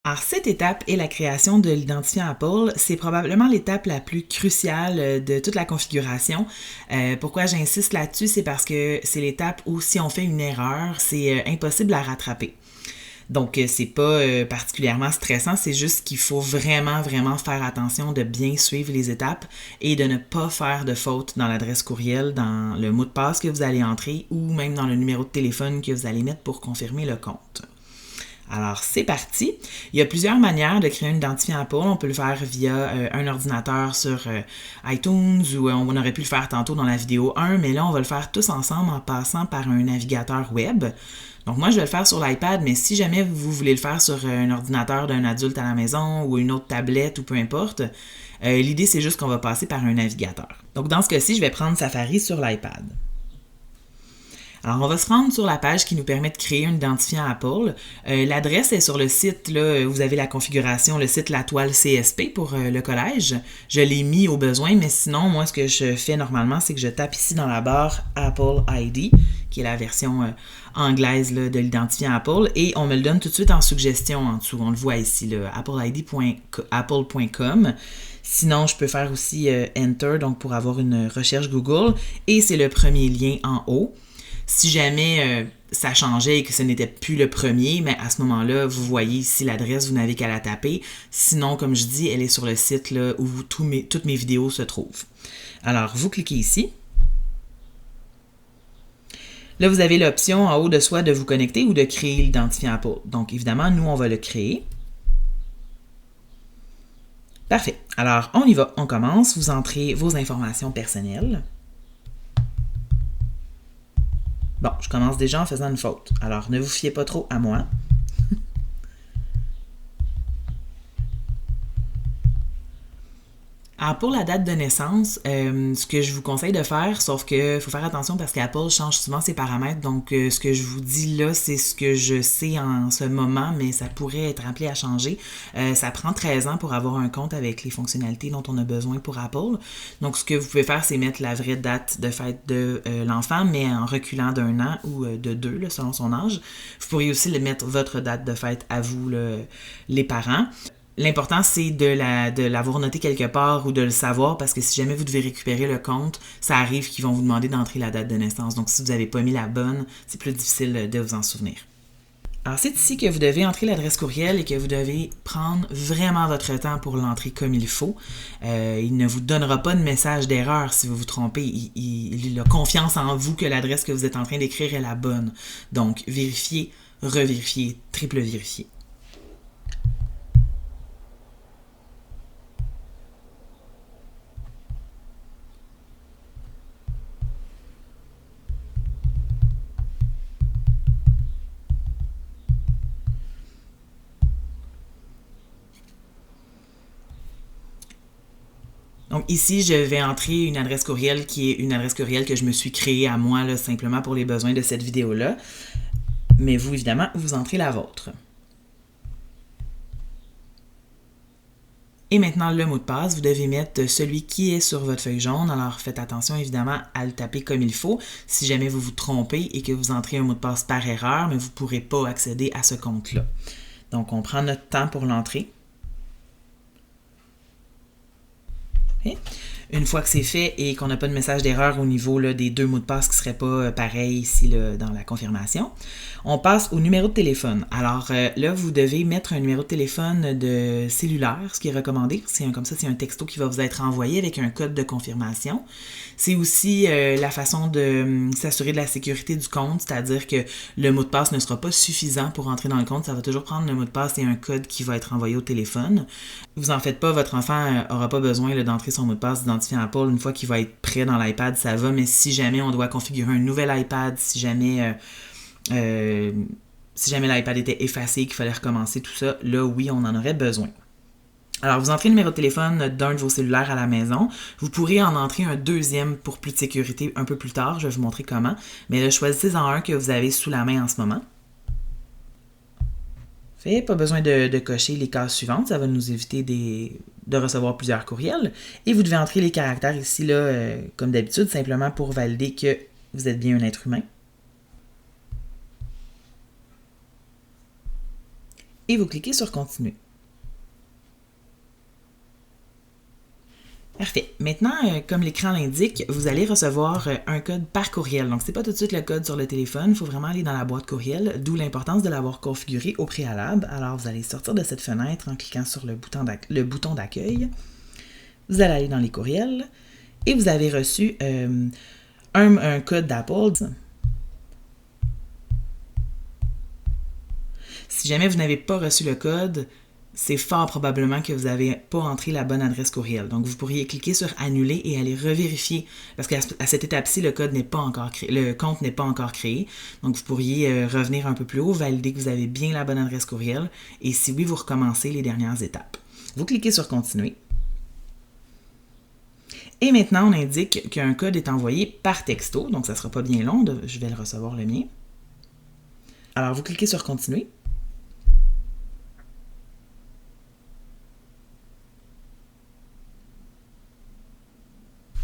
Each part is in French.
Alors, cette étape est la création de l'identifiant Apple. C'est probablement l'étape la plus cruciale de toute la configuration. Pourquoi j'insiste là-dessus, c'est parce que c'est l'étape où si on fait une erreur, c'est impossible à rattraper. Donc, c'est pas particulièrement stressant, c'est juste qu'il faut vraiment, vraiment faire attention de bien suivre les étapes et de ne pas faire de faute dans l'adresse courriel, dans le mot de passe que vous allez entrer ou même dans le numéro de téléphone que vous allez mettre pour confirmer le compte. Alors, c'est parti. Il y a plusieurs manières de créer un identifiant Apple. On peut le faire via un ordinateur sur iTunes ou on aurait pu le faire tantôt dans la vidéo 1, mais là, on va le faire tous ensemble en passant par un navigateur web. Donc, moi, je vais le faire sur l'iPad, mais si jamais vous voulez le faire sur un ordinateur d'un adulte à la maison ou une autre tablette ou peu importe, l'idée, c'est juste qu'on va passer par un navigateur. Donc, dans ce cas-ci, je vais prendre Safari sur l'iPad. Alors, on va se rendre sur la page qui nous permet de créer un identifiant Apple. L'adresse est sur le site, là, vous avez la configuration, le site La Toile CSP pour le collège. Je l'ai mis au besoin, mais sinon, moi, ce que je fais normalement, c'est que je tape ici dans la barre Apple ID, qui est la version anglaise là, de l'identifiant Apple, et on me le donne tout de suite en suggestion en dessous. On le voit ici, appleid.apple.com. Sinon, je peux faire aussi Enter, donc pour avoir une recherche Google, et c'est le premier lien en haut. Si jamais ça changeait et que ce n'était plus le premier, mais à ce moment-là, vous voyez ici l'adresse, vous n'avez qu'à la taper. Sinon, comme je dis, elle est sur le site là, où toutes mes vidéos se trouvent. Alors, vous cliquez ici. Là, vous avez l'option en haut de soit de vous connecter ou de créer l'identifiant Apple. Donc, évidemment, nous, on va le créer. Parfait. Alors, on y va. On commence. Vous entrez vos informations personnelles. Bon, je commence déjà en faisant une faute. Alors, ne vous fiez pas trop à moi. Alors, pour la date de naissance, ce que je vous conseille de faire, sauf qu'il faut faire attention parce qu'Apple change souvent ses paramètres, donc ce que je vous dis là, c'est ce que je sais en ce moment, mais ça pourrait être appelé à changer. Ça prend 13 ans pour avoir un compte avec les fonctionnalités dont on a besoin pour Apple. Donc, ce que vous pouvez faire, c'est mettre la vraie date de fête de l'enfant, mais en reculant d'1 an ou de 2, là, selon son âge. Vous pourriez aussi mettre votre date de fête à vous, les parents. L'important, c'est de l'avoir noté quelque part ou de le savoir parce que si jamais vous devez récupérer le compte, ça arrive qu'ils vont vous demander d'entrer la date de naissance. Donc, si vous n'avez pas mis la bonne, c'est plus difficile de vous en souvenir. Alors, c'est ici que vous devez entrer l'adresse courriel et que vous devez prendre vraiment votre temps pour l'entrer comme il faut. Il ne vous donnera pas de message d'erreur si vous vous trompez. Il a confiance en vous que l'adresse que vous êtes en train d'écrire est la bonne. Donc, vérifiez, revérifiez, triple vérifiez. Donc ici, je vais entrer une adresse courriel qui est une adresse courriel que je me suis créée à moi là, simplement pour les besoins de cette vidéo-là. Mais vous, évidemment, vous entrez la vôtre. Et maintenant, le mot de passe, vous devez mettre celui qui est sur votre feuille jaune. Alors, faites attention, évidemment, à le taper comme il faut. Si jamais vous vous trompez et que vous entrez un mot de passe par erreur, mais vous ne pourrez pas accéder à ce compte-là. Donc, on prend notre temps pour l'entrée. Okay. Une fois que c'est fait et qu'on n'a pas de message d'erreur au niveau là, des deux mots de passe qui ne seraient pas pareils ici là, dans la confirmation, on passe au numéro de téléphone. Alors là, vous devez mettre un numéro de téléphone de cellulaire, ce qui est recommandé. Comme ça, c'est un texto qui va vous être envoyé avec un code de confirmation. C'est aussi la façon de s'assurer de la sécurité du compte, c'est-à-dire que le mot de passe ne sera pas suffisant pour entrer dans le compte. Ça va toujours prendre le mot de passe et un code qui va être envoyé au téléphone. Vous en faites pas, votre enfant n'aura pas besoin là, d'entrer son mot de passe d'identifiant Apple. Une fois qu'il va être prêt dans l'iPad, ça va, mais si jamais on doit configurer un nouvel iPad, si jamais l'iPad était effacé, qu'il fallait recommencer tout ça, là, oui, on en aurait besoin. Alors, vous entrez le numéro de téléphone d'un de vos cellulaires à la maison. Vous pourrez en entrer un deuxième pour plus de sécurité un peu plus tard. Je vais vous montrer comment. Mais là, choisissez-en un que vous avez sous la main en ce moment. Pas besoin de cocher les cases suivantes. Ça va nous éviter de recevoir plusieurs courriels. Et vous devez entrer les caractères ici, là, comme d'habitude, simplement pour valider que vous êtes bien un être humain. et vous cliquez sur Continuer. Parfait. Maintenant, comme l'écran l'indique, vous allez recevoir un code par courriel. Donc, ce n'est pas tout de suite le code sur le téléphone, il faut vraiment aller dans la boîte courriel, d'où l'importance de l'avoir configuré au préalable. Alors, vous allez sortir de cette fenêtre en cliquant sur le bouton d'accueil. Vous allez aller dans les courriels et vous avez reçu un code d'Apple. Si jamais vous n'avez pas reçu le code, c'est fort probablement que vous n'avez pas entré la bonne adresse courriel. Donc, vous pourriez cliquer sur « Annuler » et aller revérifier, parce qu'à cette étape-ci, le compte n'est pas encore créé. Donc, vous pourriez revenir un peu plus haut, valider que vous avez bien la bonne adresse courriel, et si oui, vous recommencez les dernières étapes. Vous cliquez sur « Continuer ». Et maintenant, on indique qu'un code est envoyé par texto, donc ça ne sera pas bien long, je vais le recevoir le mien. Alors, vous cliquez sur « Continuer ».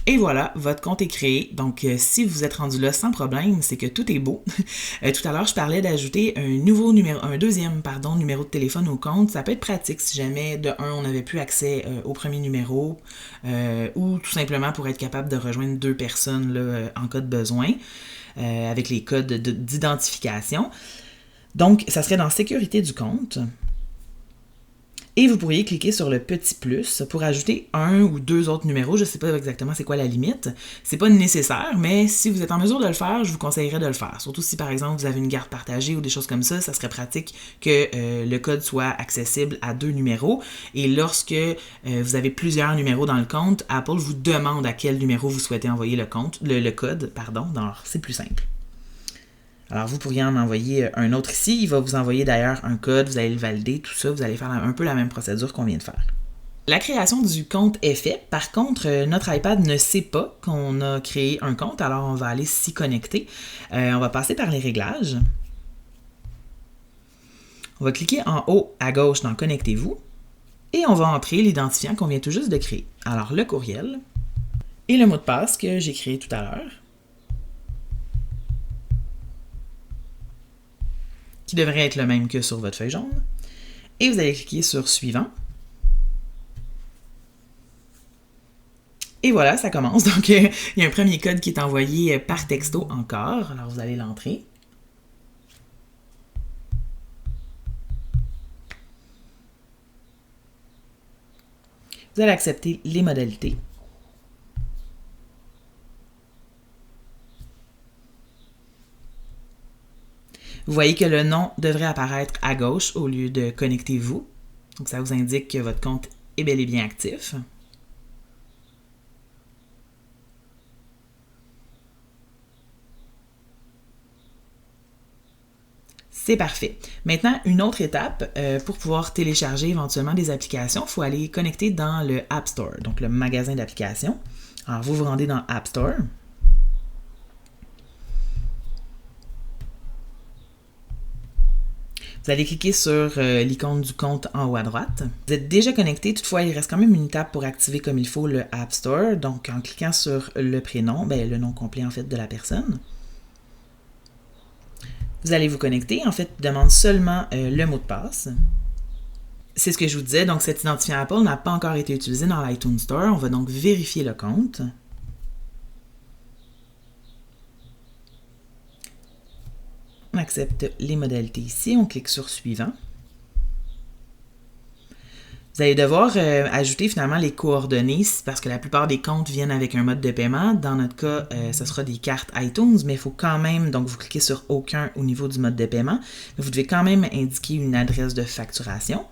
Et voilà, votre compte est créé. Donc, si vous êtes rendu là sans problème, c'est que tout est beau. Tout à l'heure, je parlais d'ajouter un deuxième numéro de téléphone au compte. Ça peut être pratique si jamais, de un, on n'avait plus accès au premier numéro ou tout simplement pour être capable de rejoindre deux personnes là, en cas de besoin avec les codes d'identification. Donc, ça serait dans Sécurité du compte. Et vous pourriez cliquer sur le petit plus pour ajouter un ou deux autres numéros. Je ne sais pas exactement c'est quoi la limite. C'est pas nécessaire, mais si vous êtes en mesure de le faire, je vous conseillerais de le faire. Surtout si, par exemple, vous avez une garde partagée ou des choses comme ça serait pratique que le code soit accessible à deux numéros. Et lorsque vous avez plusieurs numéros dans le compte, Apple vous demande à quel numéro vous souhaitez envoyer le code. Alors, c'est plus simple. Alors, vous pourriez en envoyer un autre ici. Il va vous envoyer d'ailleurs un code, vous allez le valider, tout ça. Vous allez faire un peu la même procédure qu'on vient de faire. La création du compte est faite. Par contre, notre iPad ne sait pas qu'on a créé un compte, alors on va aller s'y connecter. On va passer par les réglages. On va cliquer en haut à gauche dans « Connectez-vous » et on va entrer l'identifiant qu'on vient tout juste de créer. Alors, le courriel et le mot de passe que j'ai créé tout à l'heure, qui devrait être le même que sur votre feuille jaune. Et vous allez cliquer sur « Suivant ». Et voilà, ça commence. Donc, il y a un premier code qui est envoyé par texto encore. Alors, vous allez l'entrer. Vous allez accepter les modalités. Vous voyez que le nom devrait apparaître à gauche au lieu de « Connectez-vous ». Donc, ça vous indique que votre compte est bel et bien actif. C'est parfait. Maintenant, une autre étape, pour pouvoir télécharger éventuellement des applications, il faut aller connecter dans le App Store, donc le magasin d'applications. Alors, vous vous rendez dans App Store. Vous allez cliquer sur l'icône du compte en haut à droite. Vous êtes déjà connecté, toutefois, il reste quand même une étape pour activer comme il faut le App Store. Donc, en cliquant sur le prénom, le nom complet en fait de la personne. Vous allez vous connecter. En fait, il demande seulement le mot de passe. C'est ce que je vous disais. Donc, cet identifiant Apple n'a pas encore été utilisé dans l'iTunes Store. On va donc vérifier le compte. On accepte les modalités ici. On clique sur « Suivant ». Vous allez devoir ajouter finalement les coordonnées parce que la plupart des comptes viennent avec un mode de paiement. Dans notre cas, ce sera des cartes iTunes, mais il faut quand même, donc vous cliquez sur « Aucun » au niveau du mode de paiement, mais vous devez quand même indiquer une adresse de facturation.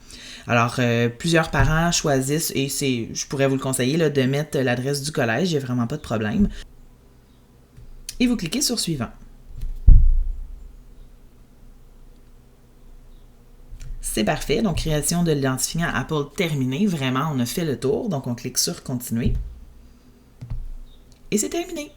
Alors, plusieurs parents choisissent, et je pourrais vous le conseiller, là, de mettre l'adresse du collège, il n'y a vraiment pas de problème. Et vous cliquez sur « Suivant ». C'est parfait. Donc, création de l'identifiant Apple terminée. Vraiment, on a fait le tour. Donc, on clique sur « Continuer ». Et c'est terminé.